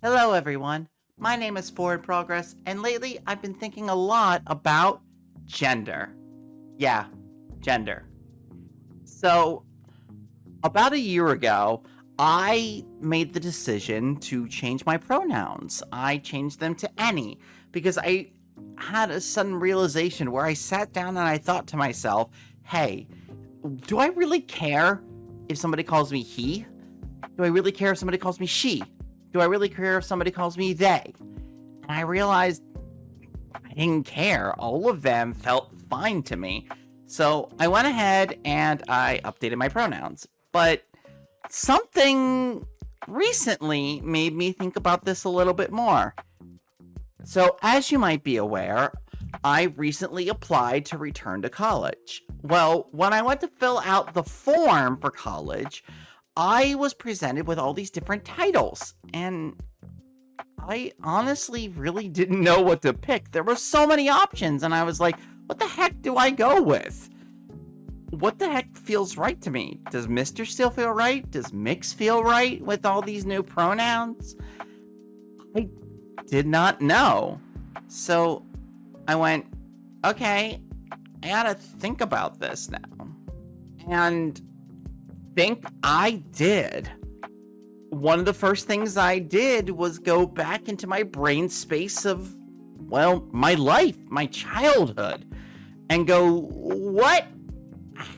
Hello, everyone. My name is Forward Progress, and lately I've been thinking a lot about gender. Yeah, gender. So, about a year ago, I made the decision to change my pronouns. I changed them to any because I had a sudden realization where I sat down and I thought to myself, hey, do I really care if somebody calls me he? Do I really care if somebody calls me she? Do I really care if somebody calls me they? And I realized I didn't care. All of them felt fine to me. So I went ahead and I updated my pronouns. But something recently made me think about this a little bit more. So as you might be aware, I recently applied to return to college. Well, when I went to fill out the form for college, I was presented with all these different titles, and I honestly really didn't know what to pick. There were so many options, and I was like, what the heck do I go with? What the heck feels right to me? Does Mr. still feel right? Does Mix feel right with all these new pronouns? I did not know. So I went, okay, I gotta think about this now. And think I did. One of the first things I did was go back into my brain space of, well, my life, my childhood, and go, what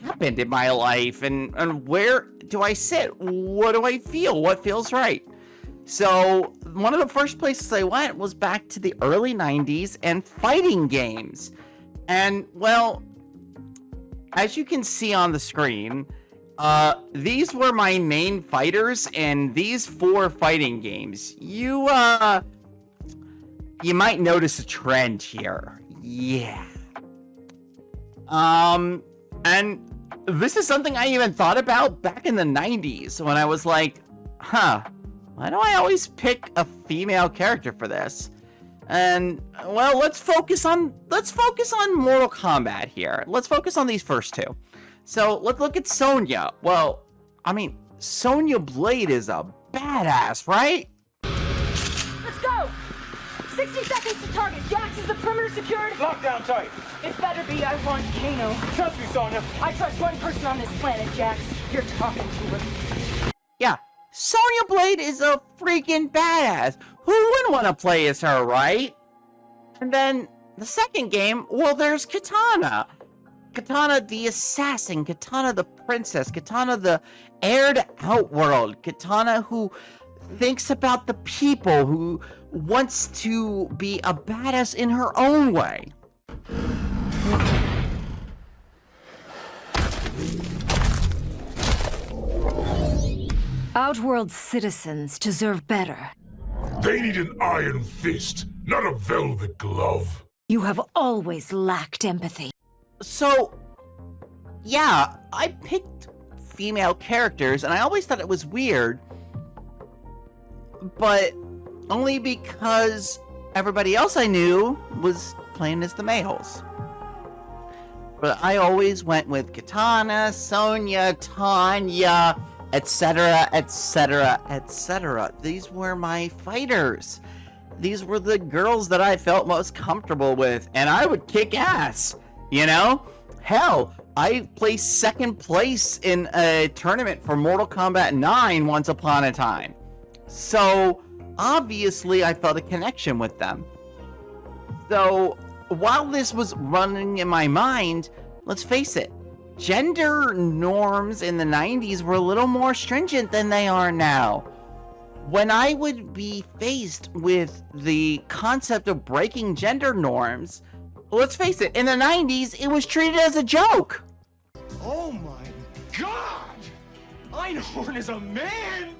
happened in my life, and where do I sit? What do I feel? What feels right? So one of the first places I went was back to the early 90s and fighting games. And, well, as you can see on the screen, these were my main fighters in these 4 fighting games. You might notice a trend here. Yeah. And this is something I even thought about back in the 90s when I was like, why do I always pick a female character for this? And, well, let's focus on Mortal Kombat here. Let's focus on these first 2. So, let's look at Sonya. Well, I mean, Sonya Blade is a badass, right? Let's go! 60 seconds to target. Jax, is the perimeter secured? Lockdown tight. It better be. I want Kano. Trust me, Sonya. I trust one person on this planet, Jax. You're talking to her. Yeah, Sonya Blade is a freaking badass. Who wouldn't want to play as her, right? And then, the second game, well, there's Kitana. Kitana the assassin, Kitana the princess, Kitana the heir to Outworld, Kitana who thinks about the people, who wants to be a badass in her own way. Outworld citizens deserve better. They need an iron fist, not a velvet glove. You have always lacked empathy. So, yeah, I picked female characters, and I always thought it was weird, but only because everybody else I knew was playing as the males. But I always went with Kitana, Sonya, Tanya, etc., etc., etc. These were my fighters. These were the girls that I felt most comfortable with, and I would kick ass, you know? Hell, I placed second place in a tournament for Mortal Kombat 9 once upon a time. So, obviously, I felt a connection with them. So, while this was running in my mind, let's face it, gender norms in the 90s were a little more stringent than they are now. When I would be faced with the concept of breaking gender norms, let's face it, in the 90s, it was treated as a joke. Oh my God! Einhorn is a man!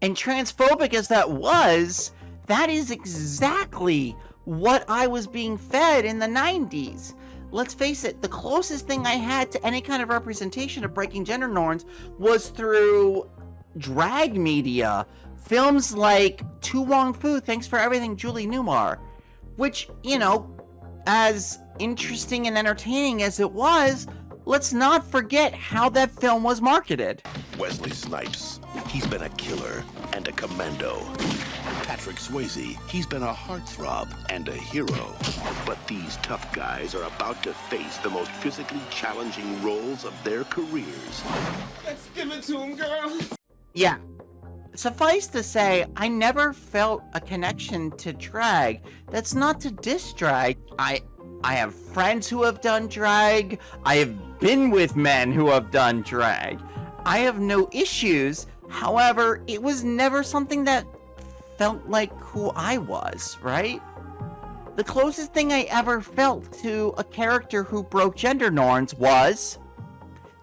And transphobic as that was, that is exactly what I was being fed in the 90s. Let's face it, the closest thing I had to any kind of representation of breaking gender norms was through drag media. Films like To Wong Foo, Thanks for Everything Julie Newmar, which, you know, as interesting and entertaining as it was, let's not forget how that film was marketed. Wesley Snipes, he's been a killer and a commando. Patrick Swayze, he's been a heartthrob and a hero. But these tough guys are about to face the most physically challenging roles of their careers. Let's give it to him, girl. Yeah. Suffice to say, I never felt a connection to drag. That's not to diss drag. I have friends who have done drag. I have been with men who have done drag. I have no issues. However, it was never something that felt like who I was, right? The closest thing I ever felt to a character who broke gender norms was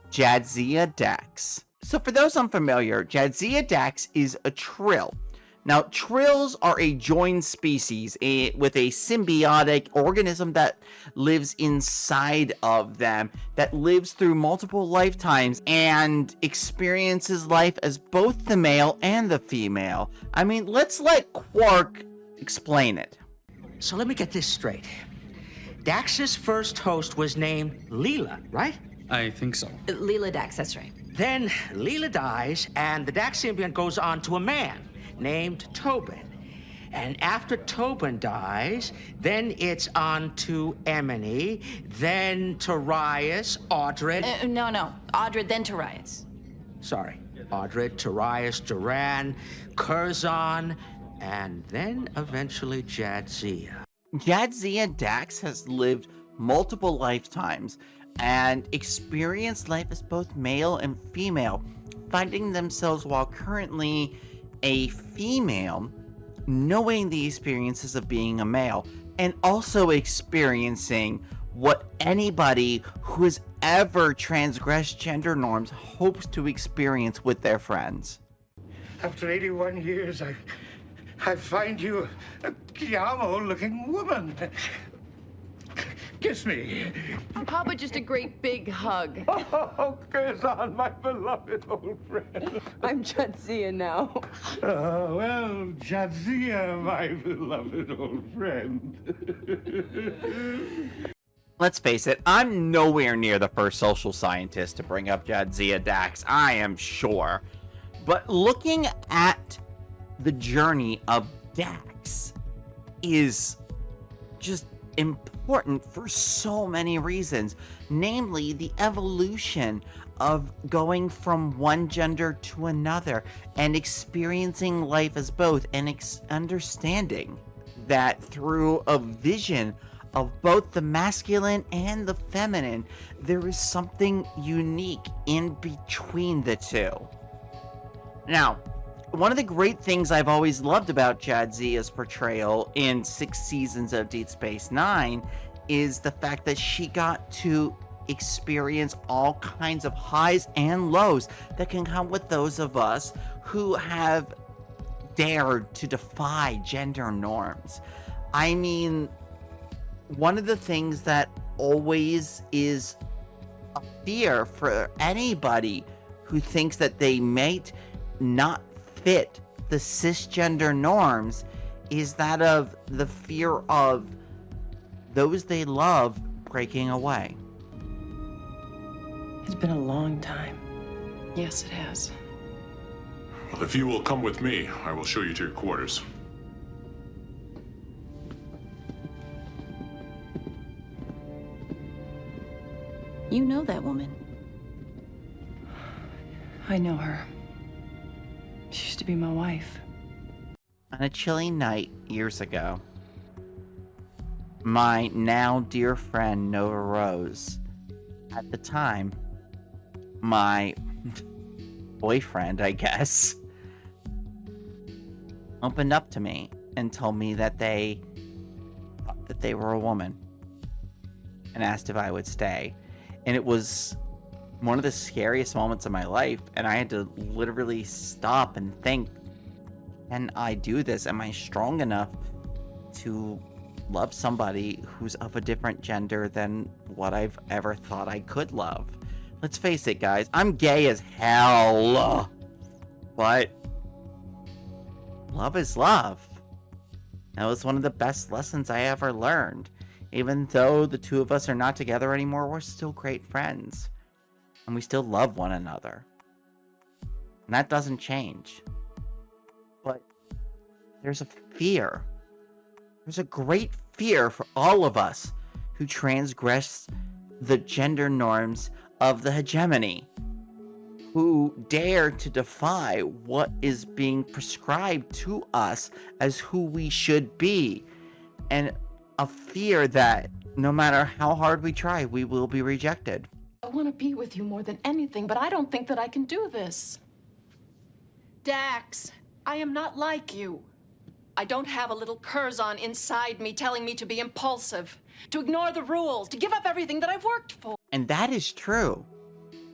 Jadzia Dax. So for those unfamiliar, Jadzia Dax is a trill. Now, trills are a joined species with a symbiotic organism that lives inside of them, that lives through multiple lifetimes and experiences life as both the male and the female. I mean, let's let Quark explain it. So let me get this straight. Dax's first host was named Leela, right? I think so. Leela Dax, that's right. Then Leela dies, and the Dax symbiont goes on to a man named Tobin. And after Tobin dies, then it's on to Emily, then Tarius, Audred. No. Audred, then Tarius. Sorry. Audred, Tarius, Duran, Curzon, and then eventually Jadzia. Jadzia Dax has lived multiple lifetimes and experienced life as both male and female, finding themselves while currently a female, knowing the experiences of being a male, and also experiencing what anybody who has ever transgressed gender norms hopes to experience with their friends. After 81 years, I find you a Guillermo-looking woman. Kiss me. How about just a great big hug? Oh, Curzon, my beloved old friend. I'm Jadzia now. Well, Jadzia, my beloved old friend. Let's face it, I'm nowhere near the first social scientist to bring up Jadzia Dax, I am sure. But looking at the journey of Dax is just important for so many reasons, namely the evolution of going from one gender to another and experiencing life as both, and understanding that through a vision of both the masculine and the feminine, there is something unique in between the two. Now, one of the great things I've always loved about Jadzia's portrayal in 6 seasons of Deep Space Nine is the fact that she got to experience all kinds of highs and lows that can come with those of us who have dared to defy gender norms. I mean, one of the things that always is a fear for anybody who thinks that they might not fit the cisgender norms is that of the fear of those they love breaking away. It's been a long time. Yes, it has. Well, if you will come with me, I will show you to your quarters. You know that woman. I know her. She used to be my wife. On a chilly night years ago, my now dear friend Nova Rose, at the time, my boyfriend, I guess, opened up to me and told me that they were a woman and asked if I would stay. And it was one of the scariest moments of my life, and I had to literally stop and think, can I do this? Am I strong enough to love somebody who's of a different gender than what I've ever thought I could love? Let's face it, guys, I'm gay as hell, but love is love. That was one of the best lessons I ever learned, Even though the two of us are not together anymore, we're still great friends. And we still love one another. And that doesn't change. But there's a fear. There's a great fear for all of us who transgress the gender norms of the hegemony, who dare to defy what is being prescribed to us as who we should be, and a fear that no matter how hard we try, we will be rejected. I want to be with you more than anything, but I don't think that I can do this. Dax, I am not like you. I don't have a little Curzon inside me telling me to be impulsive, to ignore the rules, to give up everything that I've worked for. And that is true.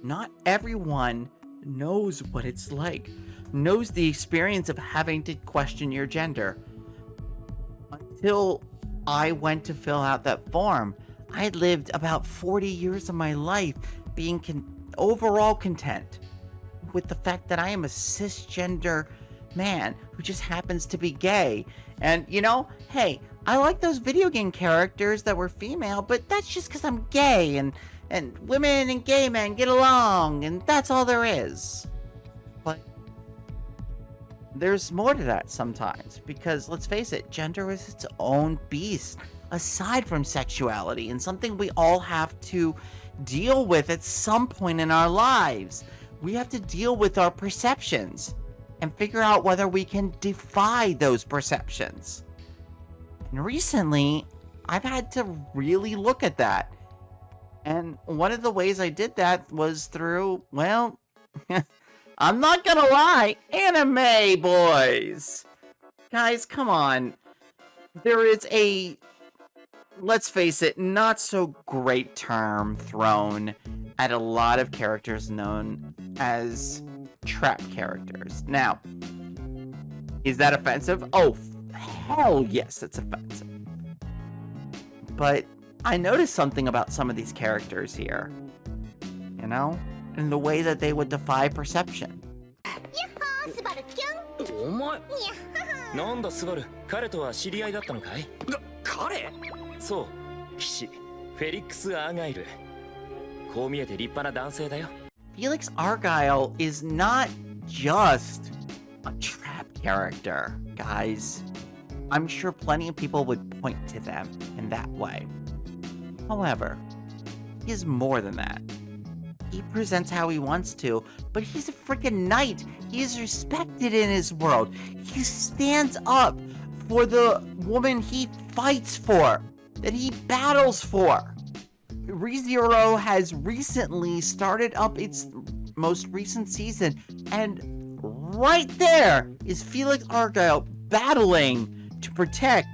Not everyone knows what it's like, knows the experience of having to question your gender. Until I went to fill out that form, I had lived about 40 years of my life being overall content with the fact that I am a cisgender man who just happens to be gay. And you know, hey, I like those video game characters that were female, but that's just because I'm gay, and women and gay men get along, and that's all there is. But there's more to that sometimes, because let's face it, gender is its own beast aside from sexuality, and something we all have to deal with at some point in our lives. We have to deal with our perceptions and figure out whether we can defy those perceptions. And recently, I've had to really look at that. And one of the ways I did that was through, well, I'm not gonna lie, anime, boys. Guys, come on. There is a, let's face it, not so great term thrown at a lot of characters known as trap characters. Now, is that offensive? Oh, hell yes, it's offensive. But I noticed something about some of these characters here, you know, in the way that they would defy perception. お前なんだスバル、彼とは知り合いだったのかい？彼？そう騎士フェリックス・アーガイル。こう見えて立派な男性だよ。 Felix Argyle is not just a trap character, guys. I'm sure plenty of people would point to them in that way. However, he is more than that. He presents how he wants to, but he's a freaking knight. He is respected in his world. He stands up for the woman he fights for, that he battles for. ReZero has recently started up its most recent season, and right there is Felix Argyle battling to protect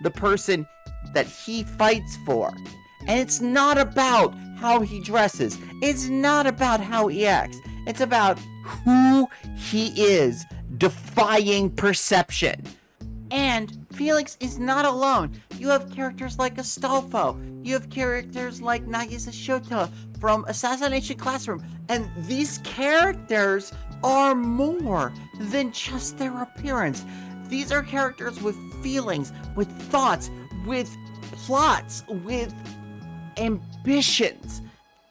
the person that he fights for. And it's not about how he dresses. It's not about how he acts. It's about who he is, defying perception. And Felix is not alone. You have characters like Astolfo. You have characters like Nagisa Shota from Assassination Classroom. And these characters are more than just their appearance. These are characters with feelings, with thoughts, with plots, with ambitions.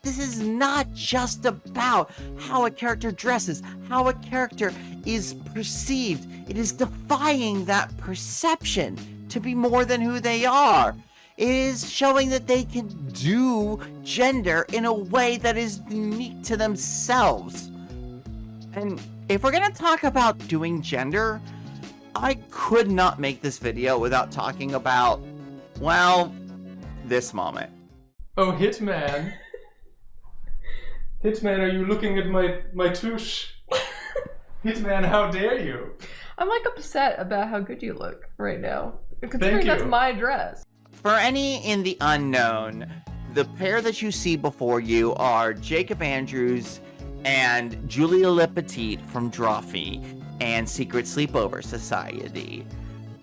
This is not just about how a character dresses, how a character is perceived. It is defying that perception to be more than who they are. It is showing that they can do gender in a way that is unique to themselves. And if we're gonna talk about doing gender, I could not make this video without talking about, well, this moment. Oh, Hitman. Hitman, are you looking at my touche? Hitman, how dare you? I'm like upset about how good you look right now, Thank considering you. that's my dress. For any in the unknown, the pair that you see before you are Jacob Andrews and Julia Lepetit from Drawfee and Secret Sleepover Society.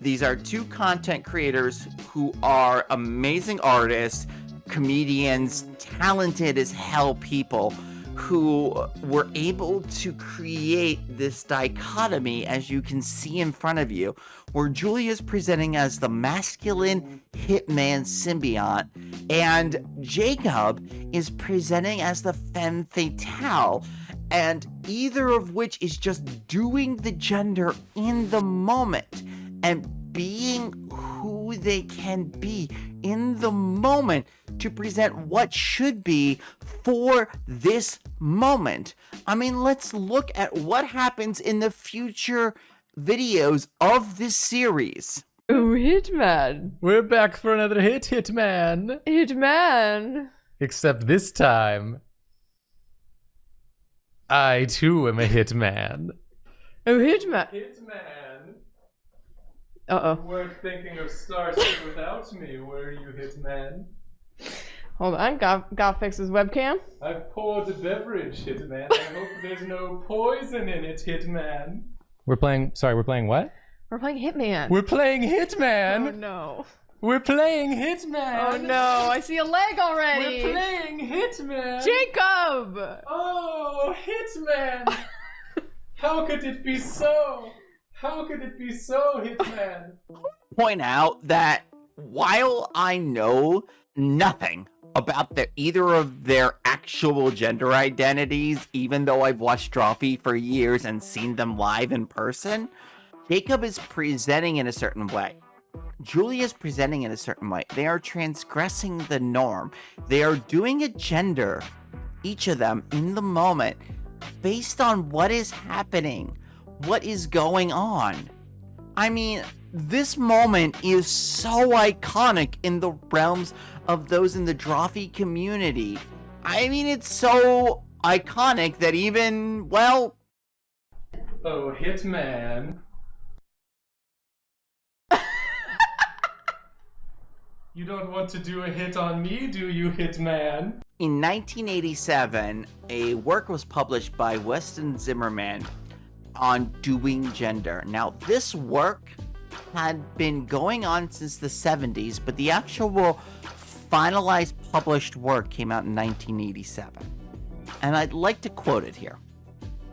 These are two content creators who are amazing artists, comedians, talented as hell people who were able to create this dichotomy, as you can see in front of you, where Julie is presenting as the masculine hitman symbiont, and Jacob is presenting as the femme fatale, and either of which is just doing the gender in the moment and being who they can be in the moment to present what should be for this moment. I mean, let's look at what happens in the future videos of this series. Ooh, Hitman. We're back for another Hitman. Hitman. Except this time, I too am a Hitman. Oh, Hitman. Hitman. Uh-oh. You weren't thinking of starting without me, were you, Hitman? Hold on, gotta fix his webcam. I've poured a beverage, Hitman. I hope there's no poison in it, Hitman. We're playing what? We're playing Hitman. We're playing Hitman! Oh no. We're playing Hitman! Oh no, I see a leg already! We're playing Hitman! Jacob! Oh, Hitman! How could it be so? How could it be so, Hitman? Point out that while I know nothing about either of their actual gender identities, even though I've watched Drawfee for years and seen them live in person, Jacob is presenting in a certain way. Julie is presenting in a certain way. They are transgressing the norm. They are doing a gender, each of them, in the moment, based on what is happening, what is going on. I mean, this moment is so iconic in the realms of those in the Drawfee community. I mean, it's so iconic that even, well... Oh, Hitman. You don't want to do a hit on me, do you, Hitman? In 1987, a work was published by Weston Zimmerman on doing gender. Now, this work had been going on since the 70s, but the actual finalized published work came out in 1987. And I'd like to quote it here.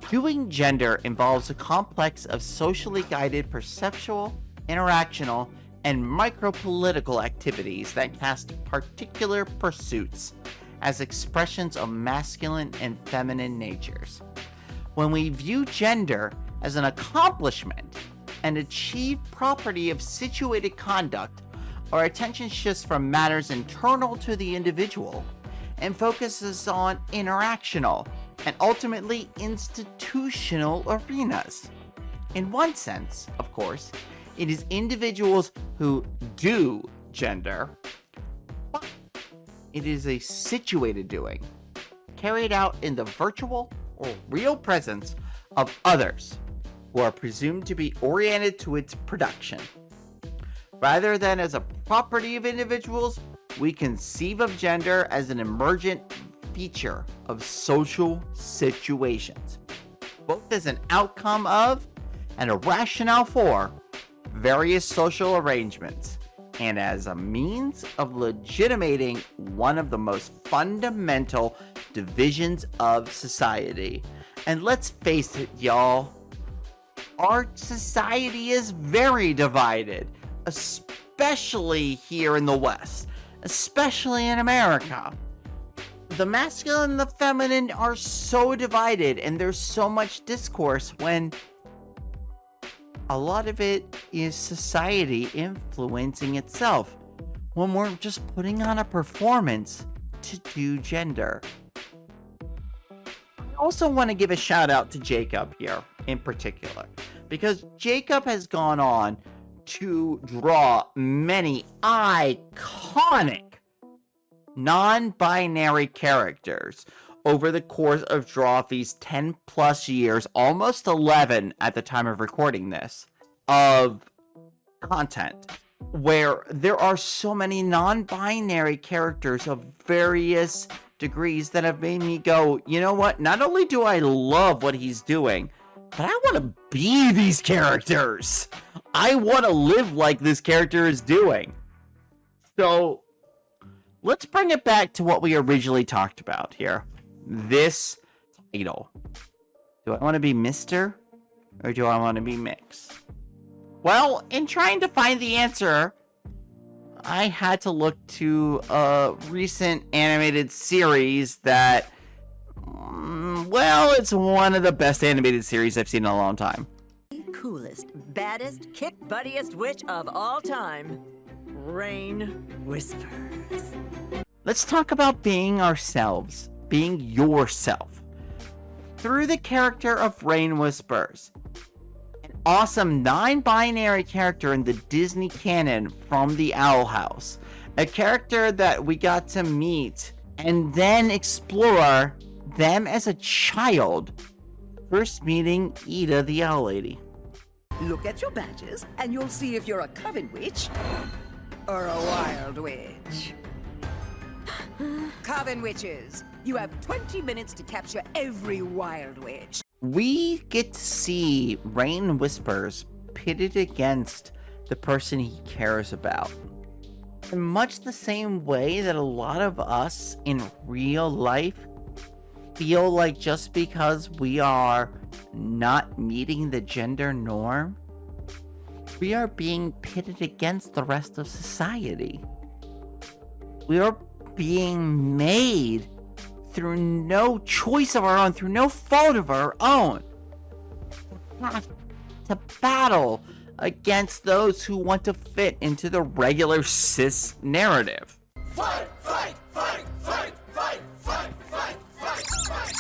Doing gender involves a complex of socially guided perceptual, interactional, and micropolitical activities that cast particular pursuits as expressions of masculine and feminine natures. When we view gender as an accomplishment, an achieved property of situated conduct, our attention shifts from matters internal to the individual and focuses on interactional and ultimately institutional arenas. In one sense, of course, it is individuals who do gender, but it is a situated doing, carried out in the virtual or real presence of others who are presumed to be oriented to its production. Rather than as a property of individuals, we conceive of gender as an emergent feature of social situations, both as an outcome of and a rationale for various social arrangements, and as a means of legitimating one of the most fundamental divisions of society. And let's face it, y'all, our society is very divided, especially here in the West, especially in America. The masculine and the feminine are so divided, and there's so much discourse when a lot of it is society influencing itself, when we're just putting on a performance to do gender. I also want to give a shout out to Jacob here in particular, because Jacob has gone on to draw many iconic non-binary characters over the course of Drawfee's 10 plus years, almost 11 at the time of recording this, of content, where there are so many non-binary characters of various degrees that have made me go, you know what, not only do I love what he's doing, but I want to be these characters. I want to live like this character is doing. So let's bring it back to what we originally talked about here. This title? Do I want to be Mr. or do I want to be Mix? Well, in trying to find the answer, I had to look to a recent animated series that, well, it's one of the best animated series I've seen in a long time. Coolest, baddest, kick-buttiest witch of all time, Rain Whispers. Let's talk about being ourselves, being yourself. Through the character of Rain Whispers, an awesome non-binary character in the Disney canon from the Owl House. A character that we got to meet and then explore them as a child, first meeting Ida the Owl Lady. Look at your badges, and you'll see if you're a coven witch or a wild witch. Coven witches, you have 20 minutes to capture every wild witch. We get to see Rain Whispers pitted against the person he cares about. In much the same way that a lot of us in real life feel like just because we are not meeting the gender norm, we are being pitted against the rest of society. We are being made through no choice of our own, through no fault of our own, have to battle against those who want to fit into the regular cis narrative. Fight, fight, fight, fight, fight, fight, fight, fight, fight.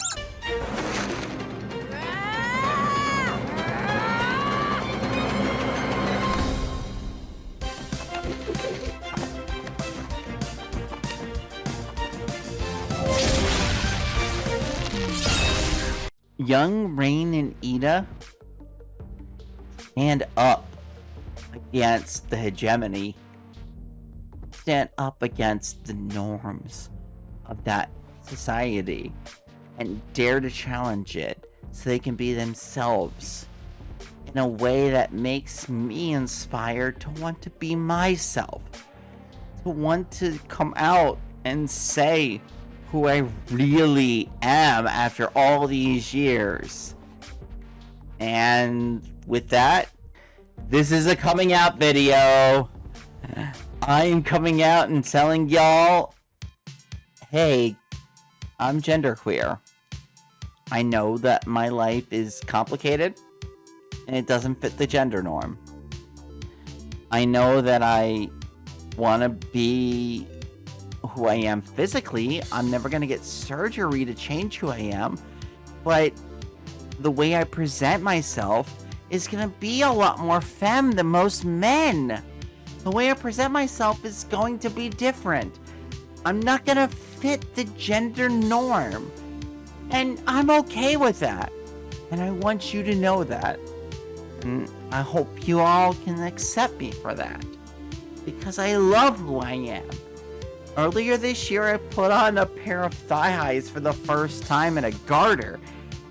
Young Rain and Ida stand up against the hegemony, stand up against the norms of that society, and dare to challenge it so they can be themselves in a way that makes me inspired to want to be myself, to want to come out and say who I really am after all these years. And with that, this is a coming out video. I'm coming out and telling y'all, hey, I'm genderqueer. I know that my life is complicated and it doesn't fit the gender norm. I know that I want to be who I am physically. I'm never going to get surgery to change who I am, but the way I present myself is going to be a lot more femme than most men. The way I present myself is going to be different. I'm not going to fit the gender norm, and I'm okay with that, and I want you to know that, and I hope you all can accept me for that, because I love who I am. Earlier this year, I put on a pair of thigh highs for the first time in a garter.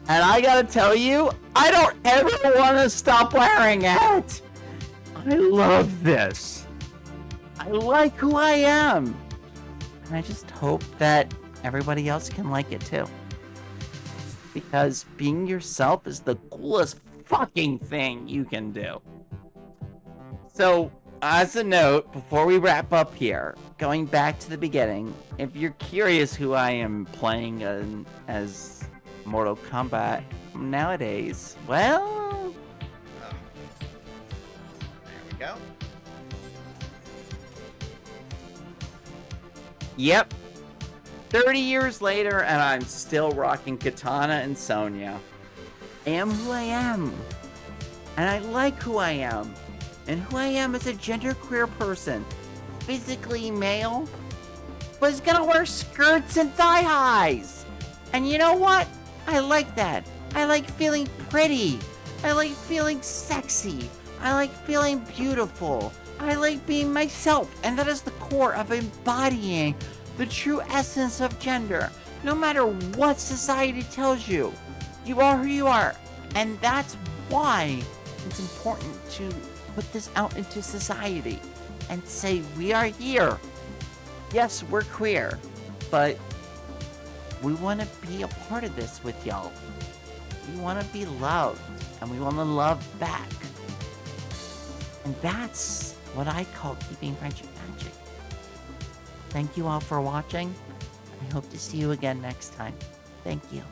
And I gotta tell you, I don't ever want to stop wearing it. I love this. I like who I am. And I just hope that everybody else can like it too. Because being yourself is the coolest fucking thing you can do. So, as a note, before we wrap up here, going back to the beginning, if you're curious who I am playing as Mortal Kombat nowadays, well, there we go. Yep. 30 years later, and I'm still rocking Katana and Sonya. I am who I am. And I like who I am. And who I am as a genderqueer person. Physically male, but is gonna wear skirts and thigh highs. And you know what? I like that. I like feeling pretty. I like feeling sexy. I like feeling beautiful. I like being myself. And that is the core of embodying the true essence of gender. No matter what society tells you, you are who you are. And that's why it's important to put this out into society and say we are here. Yes, we're queer, but we want to be a part of this with y'all. We want to be loved, and we want to love back. And that's what I call keeping friendship magic. Thank you all for watching. I hope to see you again next time. Thank you.